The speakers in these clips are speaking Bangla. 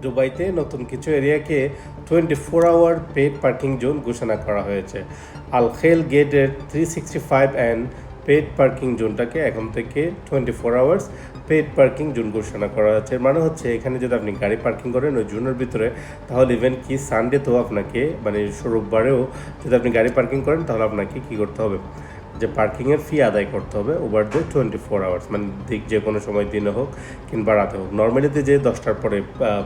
দুবাইতে নতুন কিছু এরিয়াকে 24 আওয়ার পেড পার্কিং জোন ঘোষণা করা হয়েছে। আল খেল গেটের 365 অ্যান্ড পেড পার্কিং জোনটাকে এখন থেকে 24 আওয়ার্স পেড পার্কিং জোন ঘোষণা করা হচ্ছে। মানে হচ্ছে এখানে যদি আপনি গাড়ি পার্কিং করেন ওই জোনের ভিতরে, তাহলে ইভেন কি সানডেতেও আপনাকে মানে রোববারেও যদি আপনি গাড়ি পার্কিং করেন তাহলে আপনাকে কী করতে হবে, যে পার্কিংয়ের ফি আদায় করতে হবে ওভার দ্য 24 আওয়ার্স, মানে ঠিক যে কোনো সময় দিনে হোক কিংবা রাতে হোক। নর্মালিতে যে 10টার পরে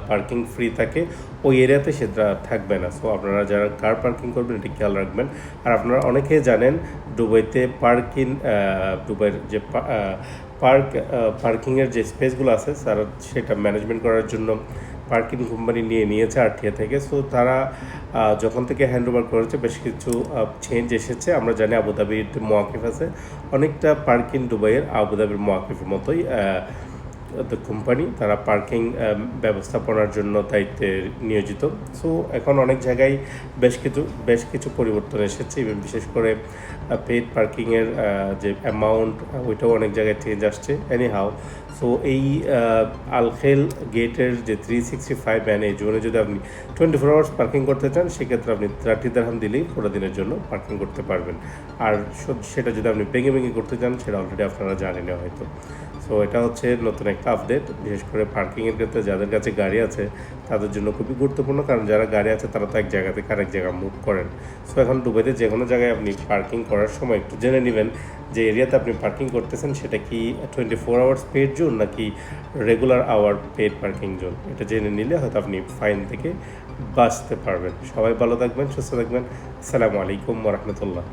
পার্কিং ফ্রি থাকে ওই এরিয়াতে সেটা থাকবে না। সো আপনারা যারা কার পার্কিং করবেন এটি খেয়াল রাখবেন। আর আপনারা অনেকেই জানেন দুবাইতে দুবাইয়ের যে পার্কিংয়ের যে স্পেসগুলো আছে তারা সেটা ম্যানেজমেন্ট করার জন্য পার্কিং কোম্পানি নিয়েছে আরটিএ থেকে। সো তারা যখন থেকে হ্যান্ড ওভার করেছে বেশ কিছু চেঞ্জ এসেছে। আমরা জানি আবুধাবির মোয়াকিফ আছে, অনেকটা পার্কিং দুবাইয়ের আবুধাবির মোয়াকিফের মতোই কোম্পানি, তারা পার্কিং ব্যবস্থাপনার জন্য দায়িত্বে নিয়োজিত। সো এখন অনেক জায়গায় বেশ কিছু পরিবর্তন এসেছে, বিশেষ করে পেড পার্কিংয়ের যে অ্যামাউন্ট ওইটাও অনেক জায়গায় চেঞ্জ আসছে। এনি হাউ, সো এই আলখেল গেটের যে 365 এই জোনে যদি আপনি 24 আওয়ার্স পার্কিং করতে চান সেক্ষেত্রে আপনি 30 দিরহাম দিলেই পুরো দিনের জন্য পার্কিং করতে পারবেন। আর সেটা যদি আপনি ভেঙে করতে চান সেটা অলরেডি আপনারা জানেন হয়তো। সো এটা হচ্ছে নতুন একটা আপডেট, বিশেষ করে পার্কিংয়ের ক্ষেত্রে যাদের কাছে গাড়ি আছে তাদের জন্য খুবই গুরুত্বপূর্ণ, কারণ যারা গাড়ি আছে তারা তো এক জায়গা থেকে আরেক জায়গায় মুভ করেন। সো এখন দুবাইতে যে কোনো জায়গায় আপনি পার্কিং করার সময় একটু জেনে নেবেন যে এরিয়াতে আপনি পার্কিং করতেছেন সেটা কি 24 আওয়ার্স পেড জোন নাকি regular hour paid parking zone. এটা জেনে নিলে হয়তো আপনি ফাইন থেকে বাঁচতে পারবেন। সবাই ভালো থাকবেন, সুস্থ থাকবেন। আসসালামু আলাইকুম ওয়া রাহমাতুল্লাহ।